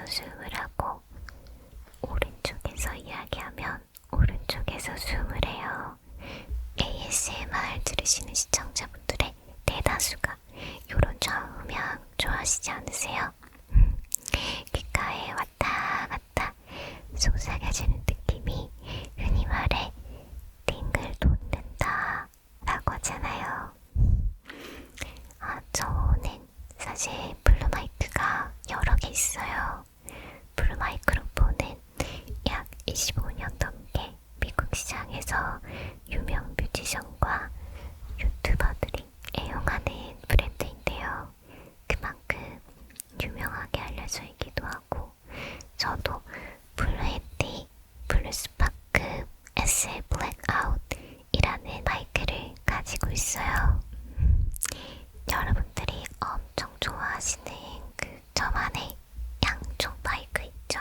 숨을 하고 오른쪽에서 이야기하면 오른쪽에서 숨을 해요. ASMR 들으시는 시청자분들의 대다수가 요런 좌우명 좋아하시지 않으세요? 귓가에 왔다 갔다 속삭여주는 느낌이 흔히 말해 띵글 돋는다 라고 하잖아요. 저는 사실 블루마이크가 여러 개 있어요. 블루마이크로폰은 약 25년 넘게 미국 시장에서 유명 뮤지션과 유튜버들이 애용하는 브랜드인데요. 그만큼 유명하게 알려져 있기도 하고, 저도 블루에티, 블루스파크 SL 블랙아웃이라는 마이크를 가지고 있어요. 여러분들이 엄청 좋아하시는 그 저만의 양쪽 마이크 있죠?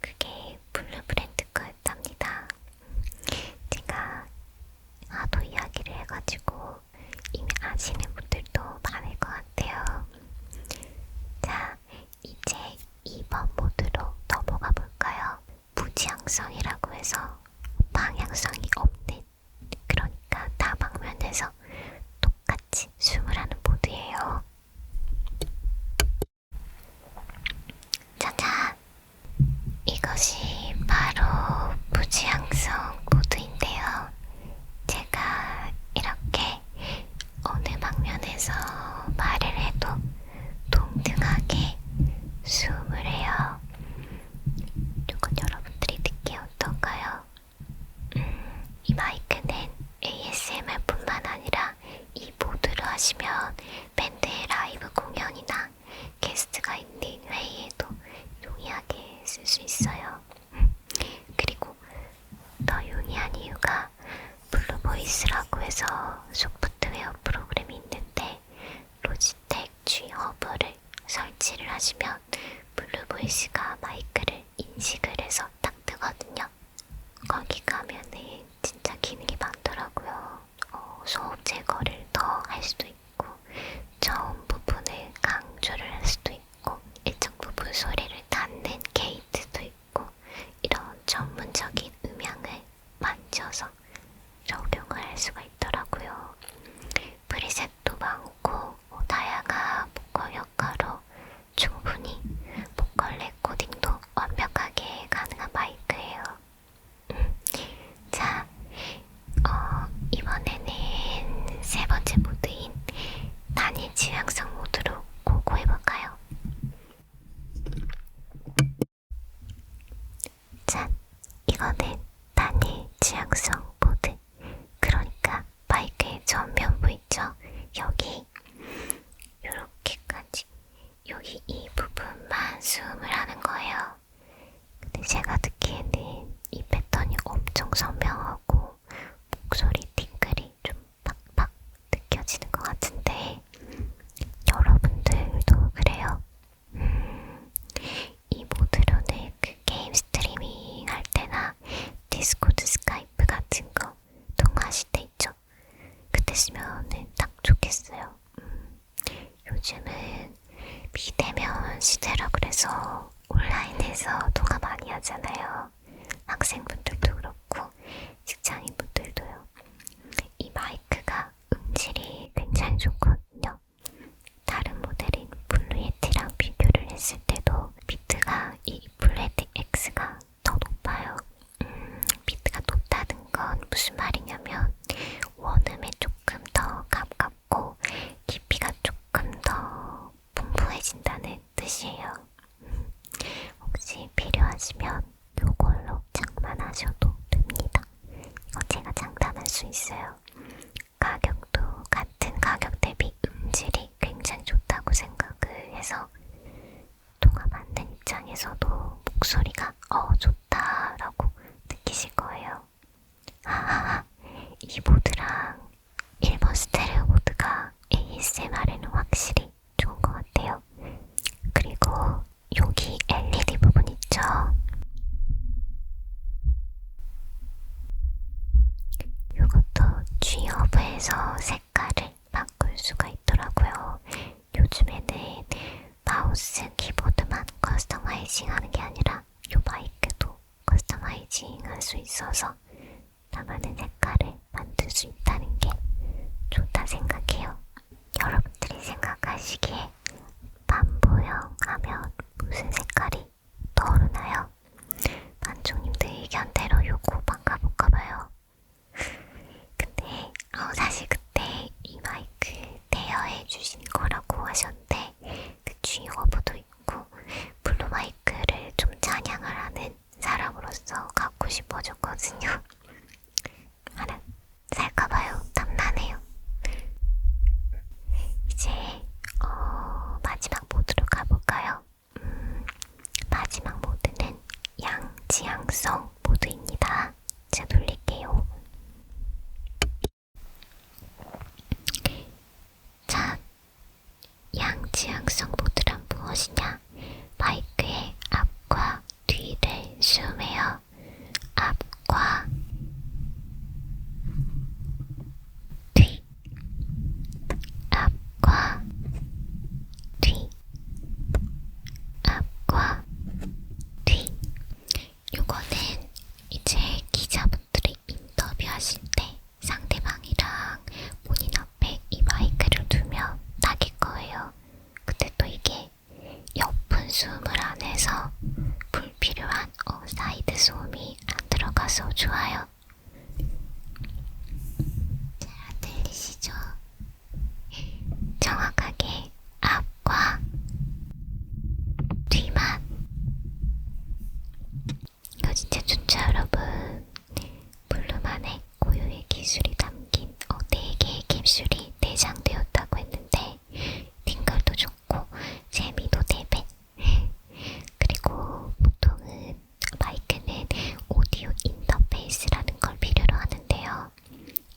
그게 블루 브랜드 거였답니다. 제가 하도 이야기를 해가지고 이미 아시는 분들도 많을 것 같아요. 자, 이제 2번 모드로 넘어가 볼까요? 무지향성이라고 해서 방향성이 없는, 그러니까 다방면에서 똑같이 숨을 하는 모드예요. 짜잔! 이것이 바로 무지향성 모드인데요. 제가 이렇게 어느 방면에서 말을 해도 동등하게 숨을 해요. 이건 여러분들이 듣기 어떤가요? 이 마이크는 ASMR뿐만 아니라 이 모드로 하시면 밴드의 라이브 공연이나 게스트가 있는 회의에도 용이하게 쓸 수 있어요. 그리고 더 용이한 이유가 블루보이스라고 해서 소프트웨어 프로그램이 있는데, 로지텍 G 허브를 설치를 하시면 블루보이스가 마이크를 인식을 해서 딱 뜨거든요. 거기 가면은 진짜 기능이 많더라고요. 소음 제거를 더 할 수도 있고, 저음 부분을 강조를 할 수도 있고, 일정 부분 소리를 닫는 게이트도 있고, 이런 전문적인 음향을 만져서 적용을 할 수가 있더라고요. 프리셋도 많고 다양한 보컬 효과로 충분히 보컬 레코딩도 완벽하게 가능한 마이크예요. 자, 이번에는 세 번째 모드인 단일 지향성 모드로 고고해볼까요? 자, 이거는 단일 지향성 모드. 그러니까 마이크의 전면부 있죠? 여기 요렇게까지, 여기 이 부분만 숨을 하는 거예요. 근데 제가 듣기에는 이 패턴이 엄청 선명하고 목소리 팅글이 좀 팍팍 느껴지는 것 같은데, 여러분들도 그래요? 이 모드로는 그 게임 스트리밍 할 때나 디스코드, 스카이프 같은 거 통화하실 때 있죠? 그때 쓰면은 딱 좋겠어요. 요즘은 비대면 시대라 그래서 온라인에서 통화 많이 하잖아요. 학생분들도 그렇고 직장인분들도요. 이 마이크가 음질이 굉장히 좋거든요. 다른 모델인 블루예티랑 비교를 했을 때도 비트가 이 블루예티 X가 더 높아요. 비트가 높다는 건 무슨 말이냐면 원음에 조금 더 가깝고 깊이가 조금 더 풍부해진다는 뜻이에요. 혹시 필요하시면 이걸로 장만하셔도 됩니다. 이거 제가 장단할 수 있어요. 가격도 같은 가격 대비 음질이 굉장히 좋다고 생각을 해서 통화 받는 입장에서도 목소리가 좋다라고 느끼실 거예요. 이 모드랑 1번 스테레오 모드가 ASMR에는 확실히 좋은 것 같아요. 그리고 여기 LED 부분 있죠? 이것도 G허브에서 색깔을 바꿀 수가 있더라고요. 요즘에는 마우스, 키보드만 커스터마이즈 생각해요. 여러분들이 생각하시기에 반보형 하면 무슨 색깔이 떠오르나요? 반쪽님들 의견대로 요거 바꿔볼까봐요. 근데 사실 그때 이 마이크 대여해주신 거라고 하셨는데 그 주인어부도 있고 블루 마이크를 좀 찬양을 하는 사람으로서 갖고 싶어졌거든요. 하나 살까봐요. 탐나네요. 이제 마지막 모드로 가볼까요? 마지막 모드는 양지향성 모드입니다. 제가 돌릴게요. 자, 양지향성 모드란 무엇이냐? 마이크의 앞과 뒤를 줌해요. 앞과 뒤, 앞과 뒤, 앞과 뒤. 요거는 이제 기자분들이 인터뷰하실 때 상대방이랑 본인 앞에 이 마이크를 두면 딱일 거예요. 근데 또 이게 옆분 소음을 안 해서 불필요한 사이드 소음이 안 들어가서 좋아요. 잘 들리시죠? 정확하게 앞과 뒤만. 이거 진짜 좋죠, 여러분? 블루만의 고유의 기술이 담긴 4개의 캡슐이 내장되었다고 했는데 팅글도 좋고 재미도 4배. 그리고 보통은 마이크는 오디오 인터페이스라는 걸 필요로 하는데요.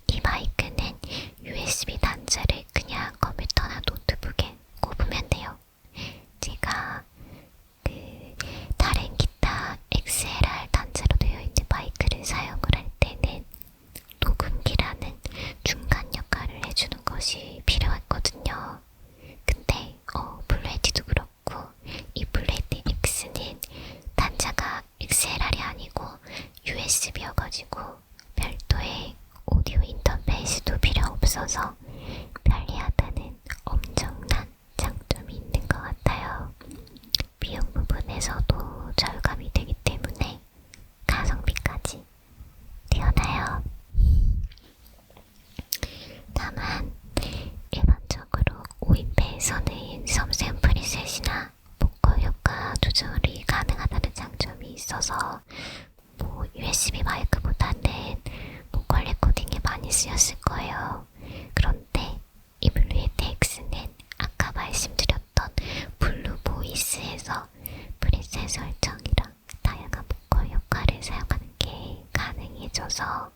이 마이크는 USB 단자를 그냥 컴퓨터나 노트북에 꼽으면 돼요. 제가 다른 기타 XLR 단자로 되어 있는 마이크를 사용을 할 때는 녹음기라는 중간 역할을 해주는 것이 필요했거든요. 근데 블루에티도 그렇고 이 블루에티 X는 단자가 XLR이 아니고 USB여가지고 별도의 오디오 인터페이스도 필요 없어서 편리하다는 엄청난 장점이 있는 것 같아요. 비용 부분에서도 절감이 되기 때문에 가성비까지 뛰어나요. 다만 일반적으로 5인배에서는 섬세한 프리셋이나 보컬 효과 조절이 가능하다는 장점이 있어서 USB 마이크보다는 보컬 레코딩에 많이 쓰였을 거예요. 그런데 이 블루에티 X는 아까 말씀드렸던 블루 보이스에서 프리셋 설정이랑 다양한 보컬 효과를 사용하는 게 가능해져서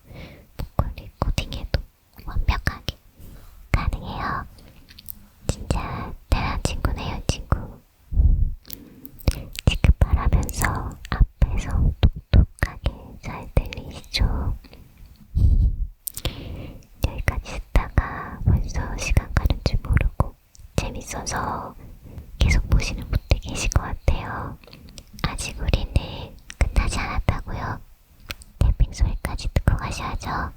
보컬 레코딩에도 완벽하게 가능해요. 진짜 대단한 친구네요, 친구. 지급바라면서 앞에서 똑똑하게 잘 들리시죠? 여기까지 듣다가 벌써 시간 가는 줄 모르고 재밌어서 계속 보시는 분들 계실 것 같아요. 아직 우리는 끝나지 않았다고요. 탭핑 소리까지 듣고 가셔야죠.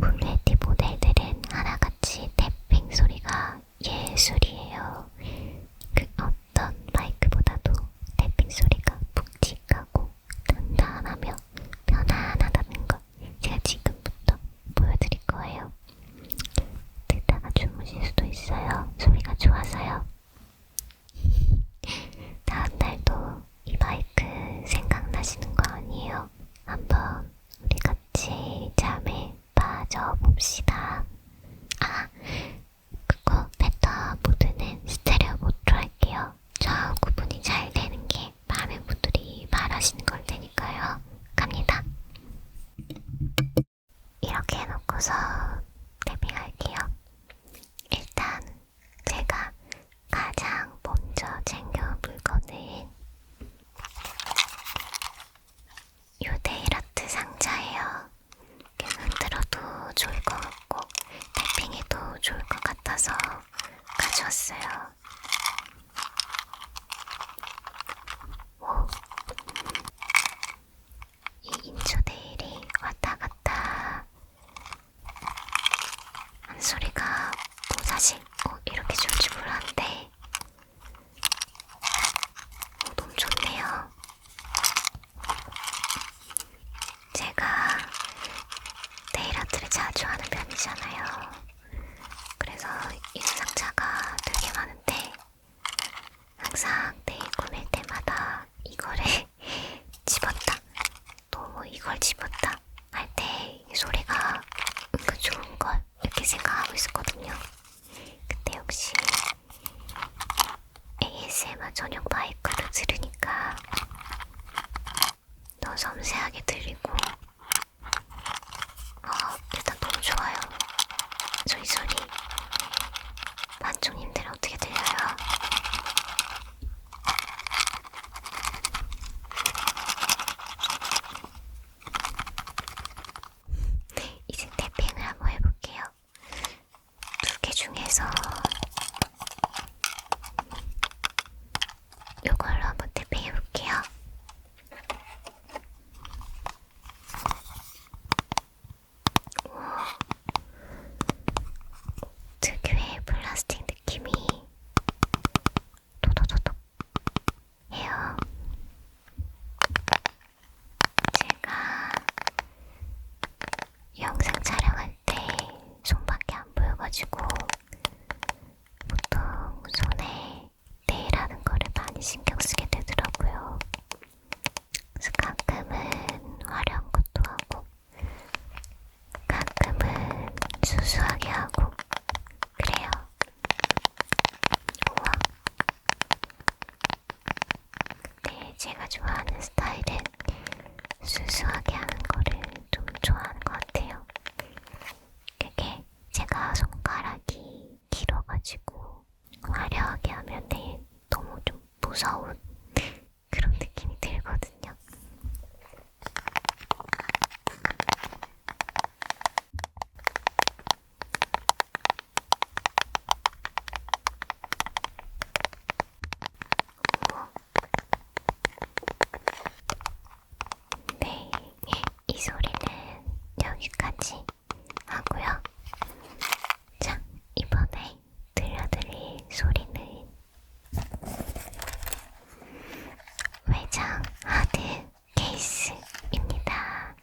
블루에티 모델들은 하나같이 탭핑 소리가 예술이에요. 그 어떤 마이크보다도 탭핑 소리가 묵직하고 단단하며 편안하다는 걸 제가 지금부터 보여드릴 거예요. 듣다가 주무실 수도 있어요. 소리가 좋아서요. 다음 날도 이 마이크 생각나시는 거 아니에요? 한번 우리 같이 잠에 빠져봅시다. 그거 베타 모드는 스테레오 모드로 할게요. 좌우 구분이 잘 되는 게 많은 분들이 바라시는 걸 테니까요. 갑니다. 이렇게 해놓고서 탭핑할게요. 일단 제가 가장 먼저 챙겨온 물건은 요 네일아트 상자예요. 흔들어도 좋을 것 같고 탭핑해도 좋을 것 같아서 가져왔어요. 이 인조 네일이 왔다 갔다 하는 소리가 사실 이렇게 좋을 줄 몰랐는데 너무 좋네요. 제가 네일 아트를 자주 하는 편이잖아요. 그래서 이 상자가 되게 많은데 항상 네일 꾸밀 때마다 이거를 집었다, 너무 이걸 집었다 할 때 이 소리가 은근 좋은 걸 이렇게 생각하고 있었거든요. 근데 역시 ASMR 전용 마이크를 들으니까 더 섬세하게 들리고 일단 너무 좋아요. 저희 소리 만종님들 어떻게 들려요? 이제 탭핑을 한번 해볼게요. 두 개 중에서 이걸로 한번 탭핑 해볼게요. 특유의 플라스틱 느낌이 도도도독 해요. 제가 영상 촬영할 때 손밖에 안 보여가지고 보통 손에 네일하는 거를 많이 신경 쓰게 되더라고요. 그래서 가끔은 화려한 것도 하고 가끔은 수수하게 하고 그래요. 우와. 근데 제가 좋아하는 스타일은 수수하게 하는 거를 좀 좋아하는 것 같아요. 그게 제가 손가락이 길어가지고 화려하게 하면은 너무 좀 무서운 그런 느낌이 들거든요. 네, 이 소리는 여기까지 하고요. 자, 이번에 들려드릴 소리는 외장 하드 케이스입니다.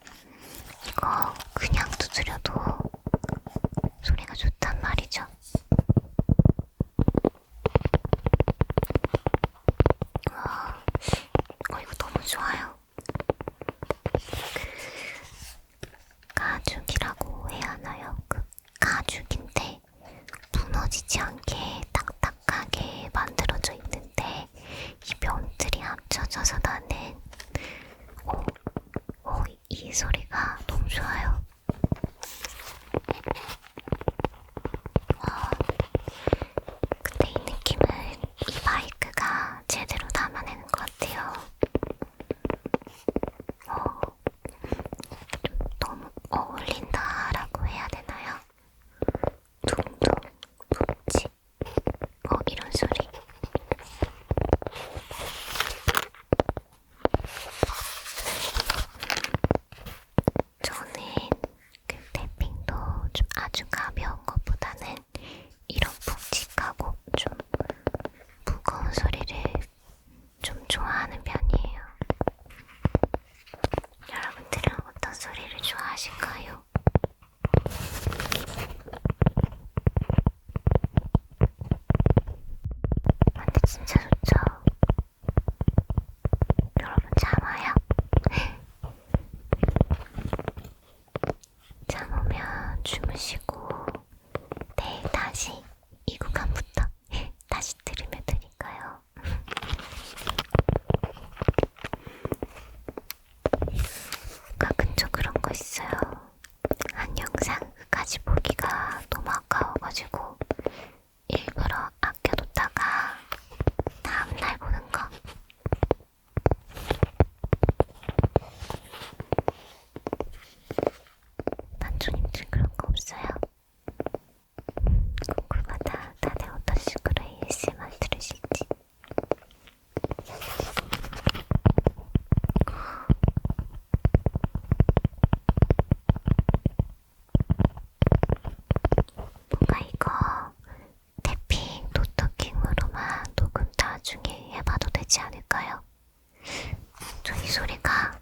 이거 그냥 두드려도 소리가 좋단 말이죠. 이거 너무 좋아요. 가죽이라고 해야 하나요? 가죽인데 무너지지 않게 딱딱하게 만들어져 있는데 이 면들이 합쳐져서 나는 이 소리가 너무 좋아요. 근데 이 느낌은 이 마이크가 제대로 담아내는 것 같아요. 너무 어울린다라고 해야 되나요? 둥둥 묵지 이런 소리. 저는 그 탭핑도 좀 아주 가벼운 것보다는 이런 묵직하고 좀 무거운 소리를 좀 좋아하는 편이에요. 여러분들은 어떤 소리를 좋아하실까요? 근데 진짜 좋죠? 여러분 잠 와요? 잠 오면 주무시고 내일 다시 이 구간부터 다시 들으면 되니까요. 가끔 저 그런 거 있어요. 한 영상 끝까지 보기가 너무 아까워가지고 일부러 아껴뒀다가 다음날 보는 거. 만종님들 그런 거 없어요? 궁금하네요. 되지 않을까요? 저 이 소리가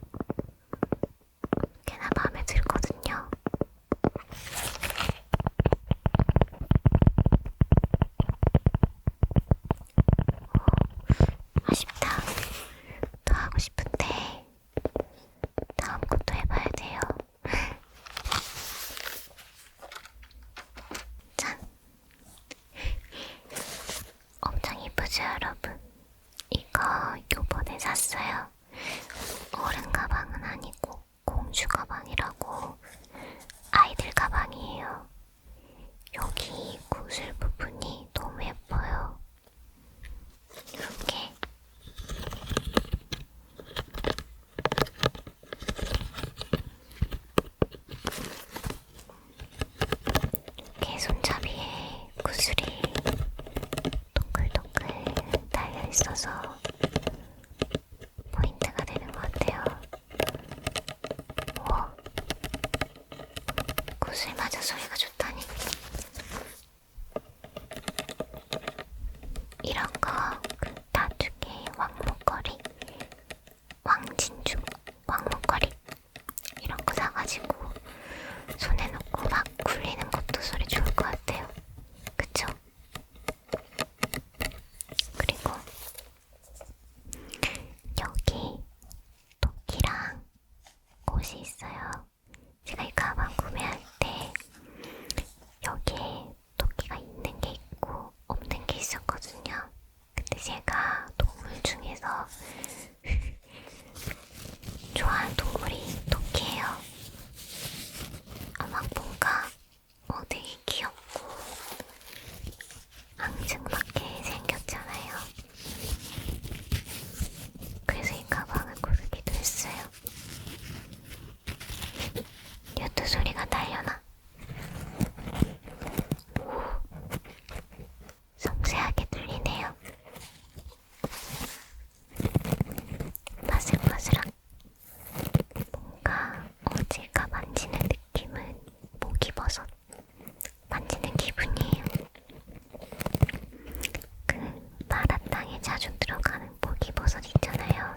꽤나 마음에 들거든요. 아쉽다. 더 하고 싶은데 다음 것도 해봐야 돼요. 짠! 엄청 이쁘죠, 여러분? 이거 요번에 샀어요. 어른 가방은 아니고 공주 가방이라고 아이들 가방이에요. 여기 구슬 부분이 너무 예뻐요. 이렇게 이렇게 손잡이에 구슬이 동글동글 달려있어서 포인트가 되는 것 같아요. 우와, 구슬 맞아 소리가 좋다니. 이런 거 그 나중에 왕목걸이, 왕진주, 왕목걸이 이런 거 사가지고 손에 넣고 막 굴리는 것도 소리 좋을 것 같아요. 그쵸? 그리고 여기 토끼랑 꽃이 있어요. 제가 이 가방 구매할 때 여기에 토끼가 있는 게 있고 없는 게 있었거든요. 근데 제가 동물 중에서 좋아하는 동물이 토끼예요. 아마 뭔가 되게 귀엽고 앙증맞게 생겼잖아요. 그래서 이 가방을 고르기도 했어요. 요트 소리가 날려나? 섬세하게 들리네요. 바슬바슬한 뭔가 제가 만지는 느낌은 목이버섯 만지는 기분이에요. 그 마라탕에 자주 들어가는 목이버섯 있잖아요.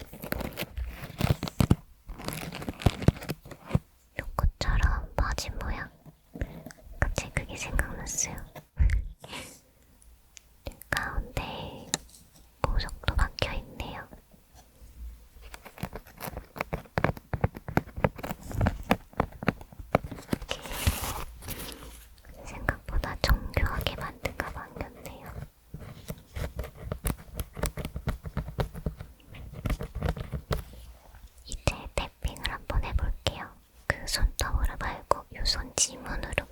요것처럼 퍼진 모양. 갑자기 그게 생각났어요. 가운데 보석도 박혀있네요. 생각보다 정교하게 만든 가방이었네요. 이제 탭핑을 한번 해볼게요. 그 손톱으로 말고 요 손 지문으로.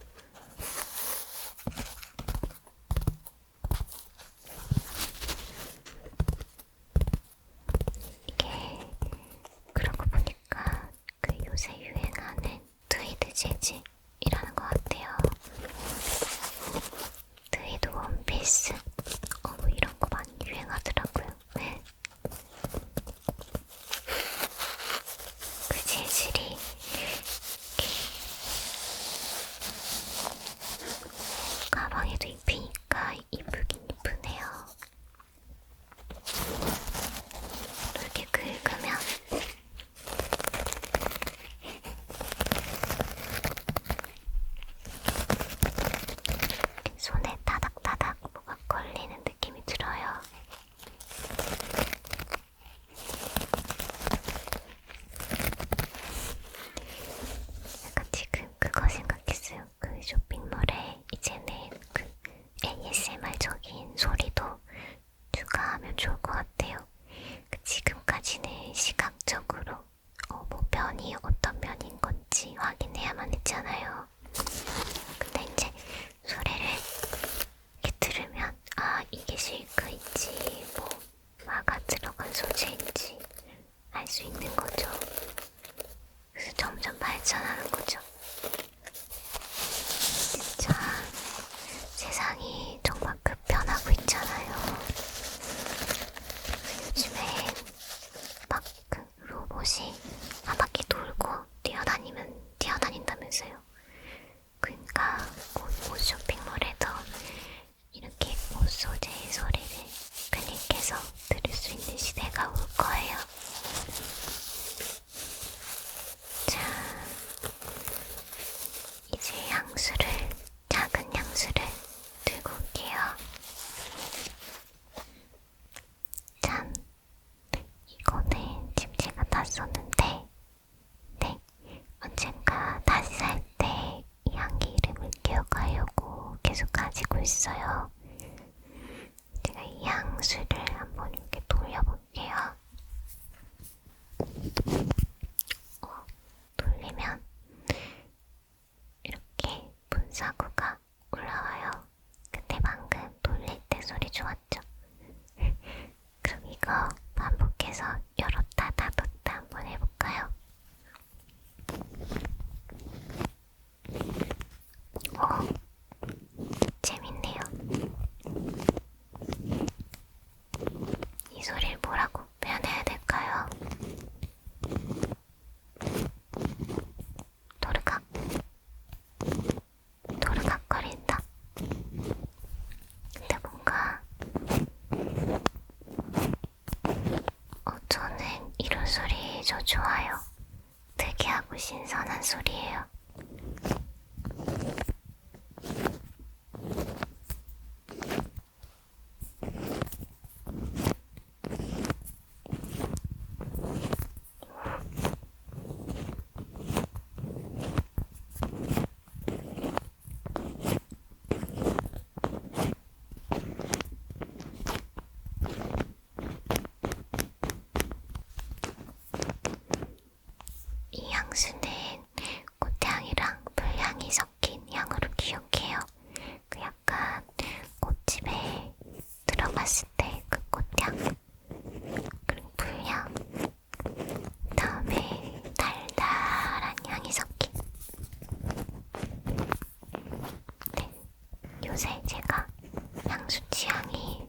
있어요. 제가 이 향수를 한번 이렇게 돌려볼게요. 돌리면 이렇게 분사구가 올라와요. 그때 방금 돌릴 때 소리 좋았죠? 그럼 이거 반복해서 열었다 닫았다 한번 해볼까요? 재밌네요. 이 소리를 뭐라고 표현해야 될까요? 도르각, 도르각거린다. 근데 뭔가 저는 이런 소리 저 좋아요. 특이하고 신선한 소리예요. 이 향수는 꽃향이랑 불향이 섞인 향으로 기억해요. 그 약간 꽃집에 들어갔을 때 그 꽃향, 그리고 불향, 다음에 달달한 향이 섞인. 네, 요새 제가 향수 취향이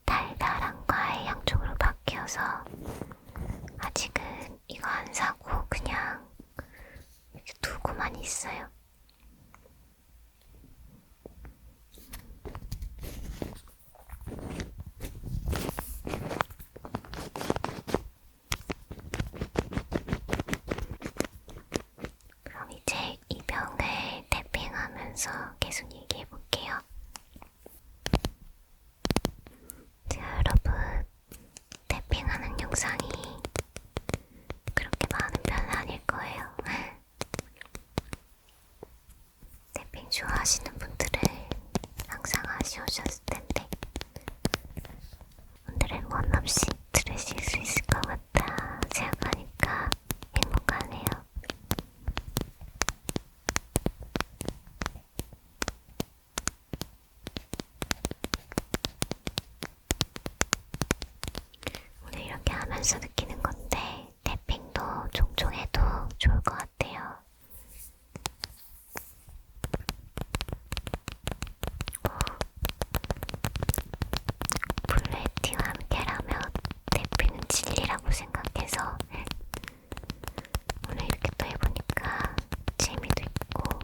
달달한 과일 향 쪽으로 바뀌어서 아직은 이거 안 사고 그냥 이렇게 두고만 있어요. 그럼 이제 이 병을 탭핑하면서 계속 얘기해볼게요. 자, 여러분, 탭핑하는 영상이 그렇게 많은 편은 아닐 거예요. 탭핑 좋아하시는 분들은 항상 아쉬우셨을 텐데 오늘은 원 없이 들으실 수 있을 것 같다 생각하니까 행복하네요. 오늘 이렇게 하면서 느끼는 건데 탭핑도 종종 해도 좋을 것 같아요. 블루에티와 함께라면 탭핑은 진리라고 생각해서 오늘 이렇게 또 해보니까 재미도 있고,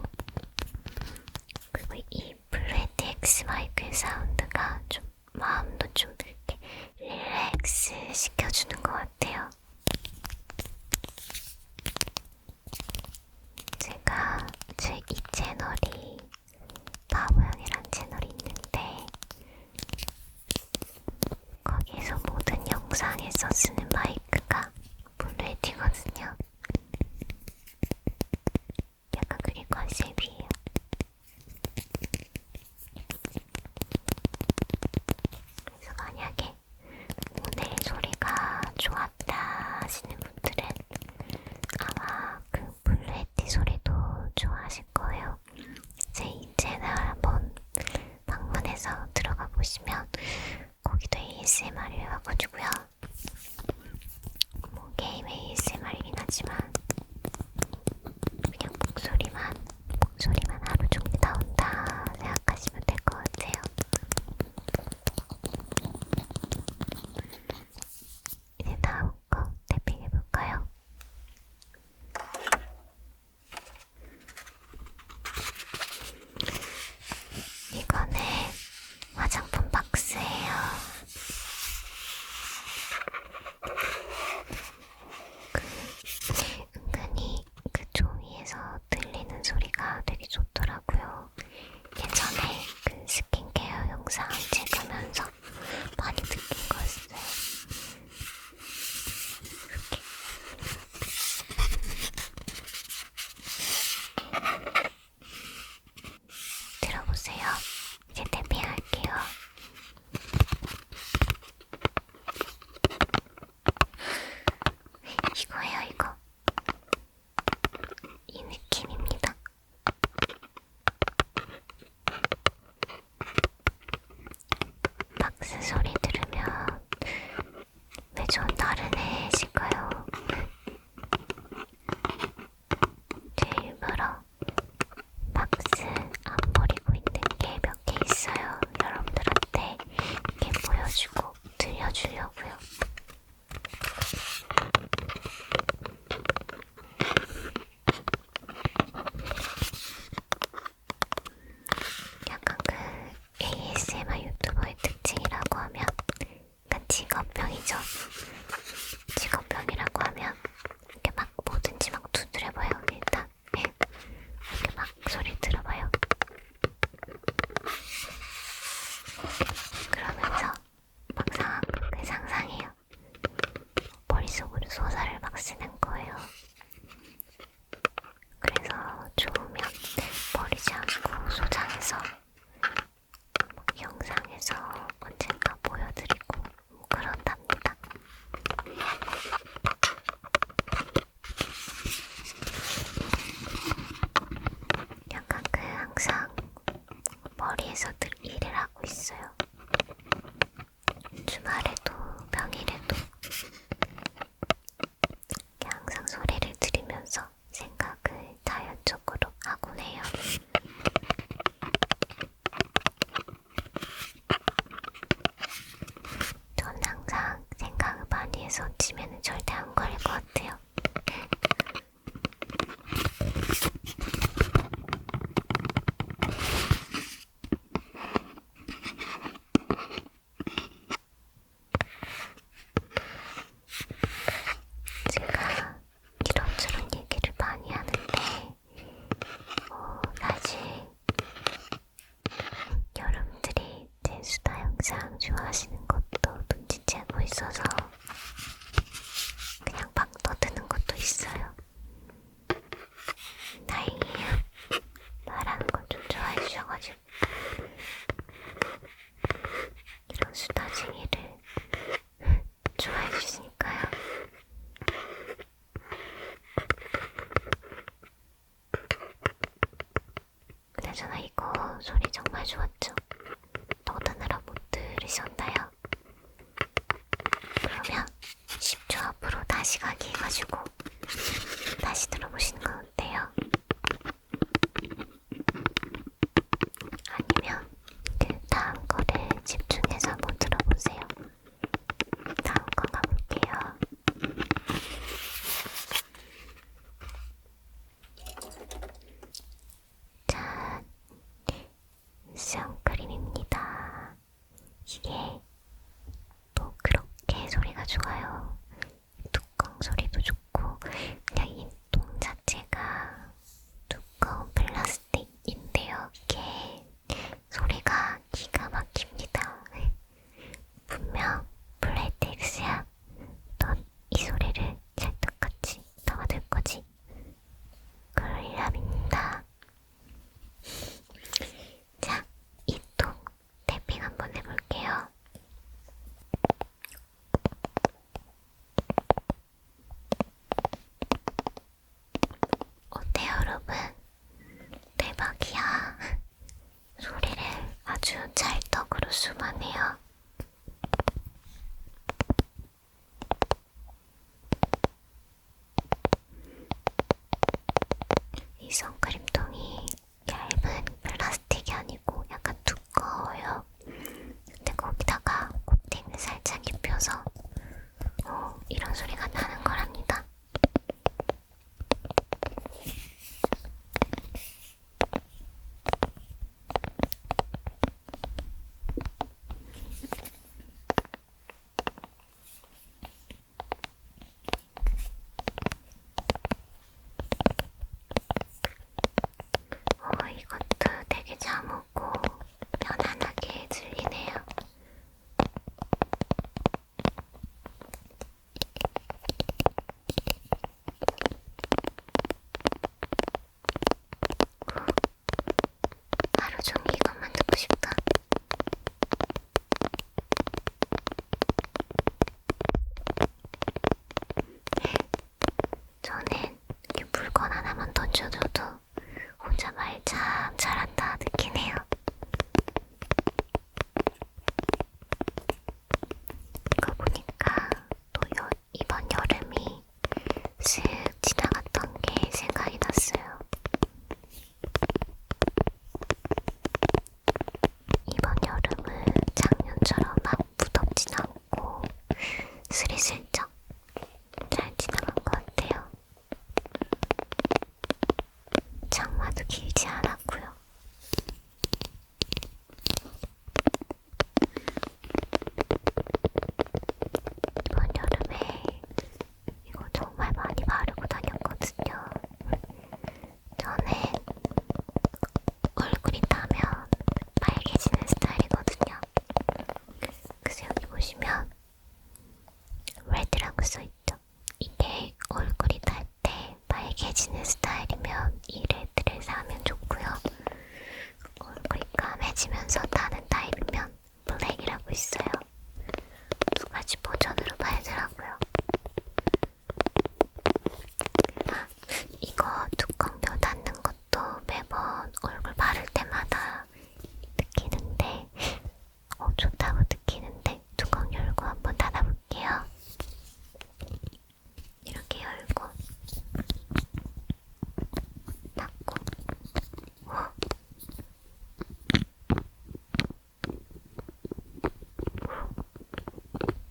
그리고 이 블루에티 X 마이크의 사운드가 좀 마음도 좀 이렇게 릴렉스 시켜주는 것 같아요. 제가 제 이 채널이 바보형이란 채널이 있는데 거기에서 모든 영상에서 쓰는 마이크가 블루에티거든요. 약간 그게 컨셉이에요. 그래서 만약에 오늘 소리가 좋았다 하시는 분들은 아마 그 블루에티 소리도 좋아하실 거예요. 제 이 채널 한번 방문해서 들어가 보시면 거기도 ASMR을 해가지고요. 뭐 게임 ASMR이긴 하지만 그냥 목소리만 하루 종일 나온다 생각하시면 될 것 같아요. 이제 다음 거 탭핑 해볼까요? 이거는 화장품 박스예요. 은근히 그 종이에서 들리는 소리가 되게 좋더라고요. 예전에 그 스킨케어 영상 찍으면서 많이 느낀 거였어요. 이렇게 들어보세요. 이제 탭핑할게요. 이거예요, 이거. 이 느낌입니다. 박스 소리 들으면 왜 전 나른해질까요? 제 일부러 박스 안 버리고 있는 게 몇 개 있어요. 여러분들한테 이렇게 보여주고 들려주려고요. 약간 그 ASMR 유튜버의 특징이라고 하면 약간 직업병이죠. 직업병이라고 하면 이렇게 막 뭐든지 막 두드려봐요. 일단 이렇게 막 소리 들어봐요. 그러면서 막상 그 상상해요. 머릿속으로 소설을 막 쓰는 거예요. 그래서 좋으면 버리지 않고 소장해서 영상에서 언젠가 보여드리고 그런답니다. 약간 그 항상 머리에서 늘 일을 하고 있어요. 주말에도 평일에도 항상 소리를 들으면서 생각을 자연적으로 하곤 해요. 전 항상 생각을 많이 해서 치매는 절대 안 걸릴 것 같아요. 제가 이런저런 얘기를 많이 하는데 사실 여러분들이 제 수다 영상 좋아하시는 것도 눈치채고 있어서 그냥 막 떠드는 것도 있어요. 다행이에요. 말하는 걸 좀 좋아해 주셔가지고 이런 수다쟁이를 좋아해 주시니까요. 그나저나 이거 소리 정말 좋았죠? 떠드느라 못 들으셨나요? 그러면 10초 앞으로 다시 가기 해가지고 다시 들어보시는 건 어때요? 아니면 그 다음 거를 집중해서 한번 들어보세요. 다음 거 가볼게요. 자, 선크림입니다. 이게 또 그렇게 소리가 좋아요. 뚜껑 소리도 좋고 그냥 이 통 자체가 두꺼운 플라스틱인데요. 이게 소리가 기가 막힙니다. 분명 플레이텍스야. 넌 이 소리를 찰떡같이 담아둘 거지? 그럴람입니다. 자, 이 통 탭핑 한번 해볼게요. 어때요, 여러분? 대박이야. 소리를 아주 찰떡으로 수반해요. 이 선크림통이 얇은 플라스틱이 아니고 약간 두꺼워요. 근데 거기다가 코팅을 살짝 입혀서 이런 소리가 나는 거랍니다. 이번 여름이 슥 지나갔던 게 생각이 났어요. 이번 여름은 작년처럼 막 무덥진 않고 스리슬쩍 잘 지나간 것 같아요. 장마도 길지 않았고요. 이번 여름에 이거 정말 많이 바르고 다녔거든요. 저는 얼굴이 타면 빨개지는 스타일이거든요. 그래서 여기 보시면 레드라고 써있죠. 이게 얼굴이 탈 때 빨개지는 스타일이면 이 레드를 사면 좋고요. 얼굴이 까매지면서 타는 타입이면 블랙이라고 있어요. 두 가지 버전으로 팔더라고요. 아, 이거 뚜껑뼈 닫는 것도 매번 얼굴 바를 때마다 느끼는데 좋다고 느끼는데 뚜껑 열고 한번 닫아볼게요. 이렇게 열고 닫고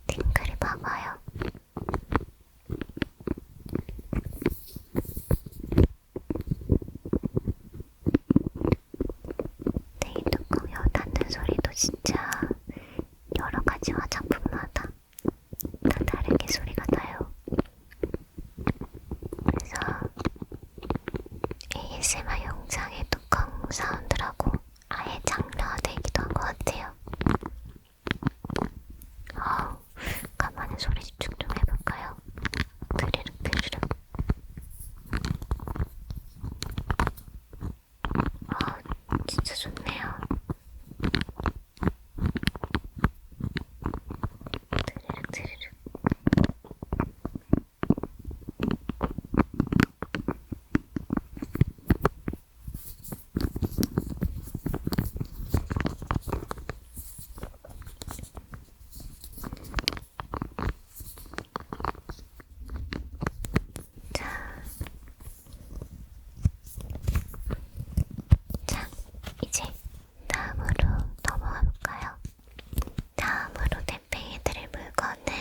팅글이 봐봐요. 네, 이 뚜껑 열 닫는 소리도 진짜 여러 가지 화장품마다 다 다르게 소리가 나요. 그래서 ASMR 영상의 뚜껑 사운드라고 아예 장르화되기도 한 것 같아요. 간만에 소리 집중 좀 해볼까요? 드르륵 드르륵. 진짜 좋네요. 드르륵 드르륵. 자, 이제 다음으로 넘어가 볼까요? 다음으로 탭핑해드릴 물건은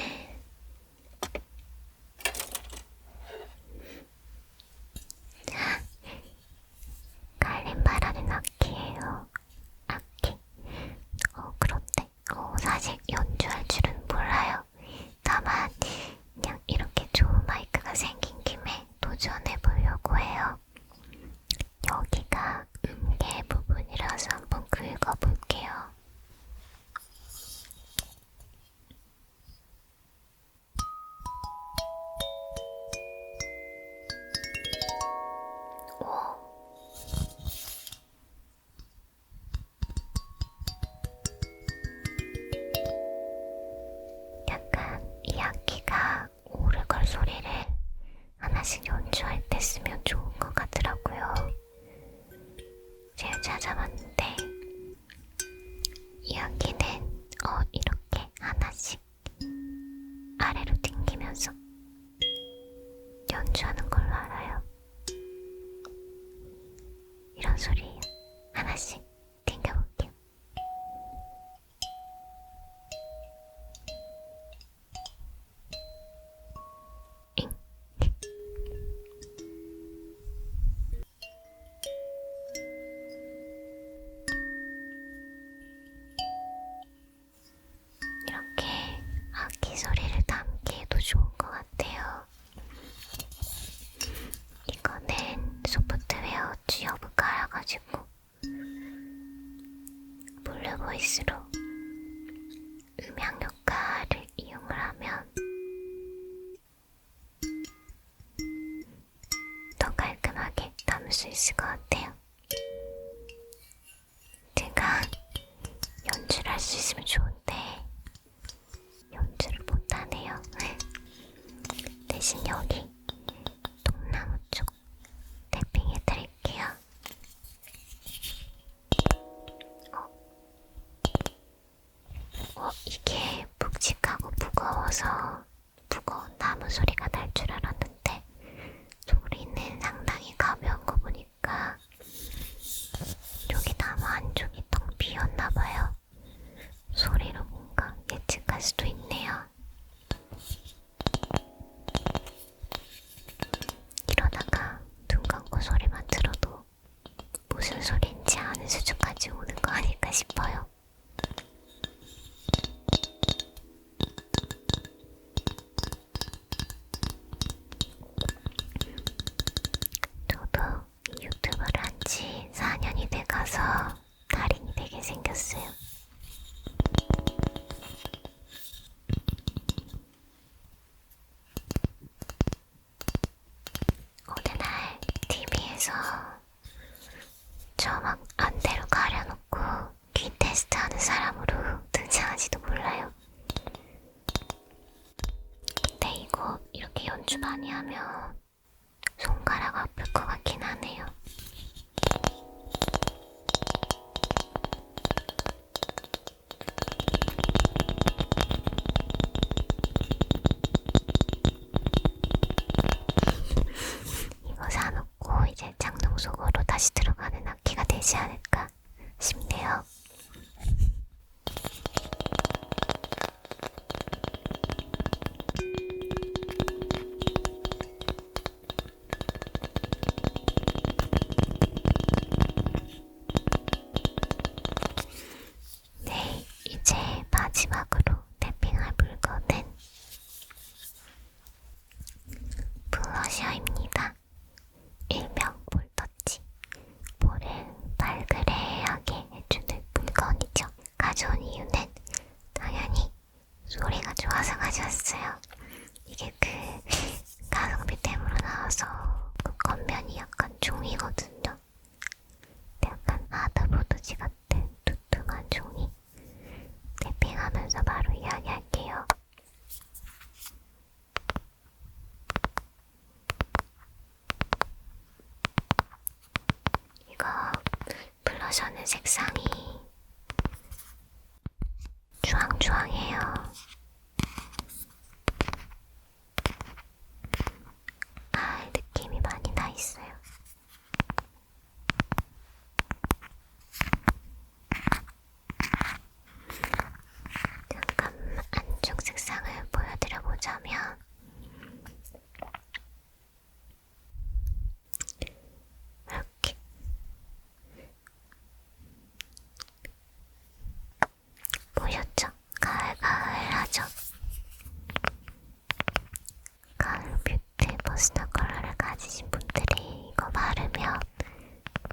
갈림바라는 악기예요. 악기. 그런데 사실 연주할 줄은 몰라요. 다만 그냥 이렇게 좋은 마이크가 생긴 김에 도전해보려고 해요. 여기가 음계 부분이라서 한번 긁어볼게요. 약간 이 악기가 오르골 소리를 하나씩 연주할 때 쓰면 좋은 것 같더라고요. 제가 찾아봤는데 이 악기는 이렇게 하나씩 아래로 당기면서 연주하는 걸로 알아요. 이런 소리예요. 하나씩 당겨볼게요. 이렇게 악기 소리를 담기에도 좋은 것 같아요. 이거는 소프트웨어 취업을 깔아가지고 블루보이스로 음향 효과를 이용을 하면 더 깔끔하게 담을 수 있을 것 같아요. 제가 연주를 할 수 있으면 좋은데 연주를 못하네요. 대신 여기 통나무 쪽 탭핑 해드릴게요. 이게 묵직하고 무거워서 무거운 나무 생겼어요. 어느 날 TV에서 저 막 안대로 가려놓고 귀 테스트하는 사람으로 등장하지도 몰라요. 근데 이거 이렇게 연주 많이 하면 손가락 아플 것 같긴 하네요. 이거 사놓고 이제 장롱 속으로 다시 들어가는 악기가 되지 않을까 싶네요. 네, 이제 마지막으로 탭핑할 물건은 블러셔입니다. 일명 볼터치. 볼을 발그레하게 해주는 물건이죠. 가져온 이유는 당연히 소리가 좋아서 가져왔어요. 이게 그 가성비 템으로 나와서 그 겉면이 약간 종이거든요. 약간 하드보드지 같은 두툼한 종이. 탭핑하면서 바로 이야기할게요. 이거 블러셔는 색상이 주황주황해요. 느낌이 많이 나 있어요. 잠깐 안쪽 색상을 보여드려보자면 이렇게 보셨죠? 가을가을하죠? 가을 뷰티 버스터 컬러를 가지신 분들이 이거 바르면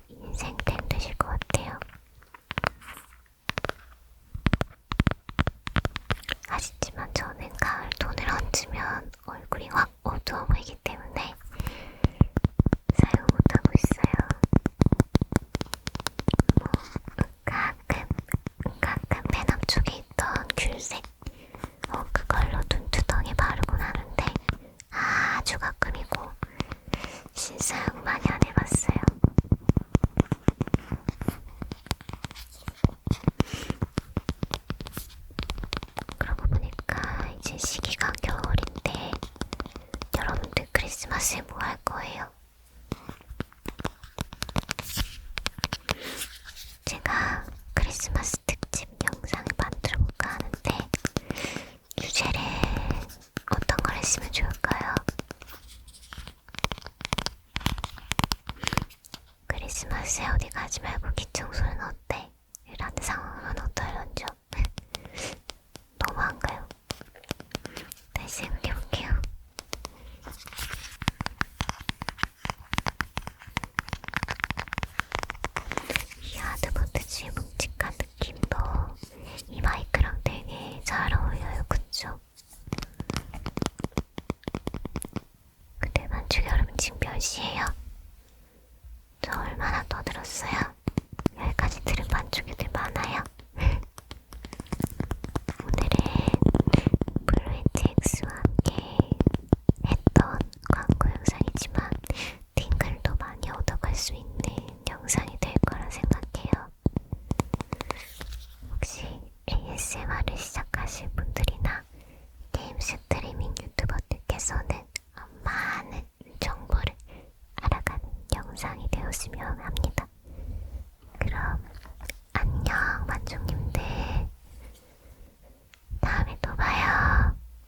인생템 되실 것 같아요. 아시지만 저는 가을 톤을 얹으면 얼굴이 확 어두워 보이기 때문에 사용 못하고 있어요. 가끔 맨 앞쪽에 있던 귤색 그걸로 눈두덩이 바르곤 하는데 아주 가끔이고 신사용 많이 안 해봤어요. 그러고 보니까 이제 시기가 겨울인데 여러분들 크리스마스에 뭐 할 거예요? 제가 크리스마스 특집 영상을 만들어볼까 하는데 주제를 어떤 걸 했으면 좋을까요? 크리스마스에 어디 가지 말고 기 좀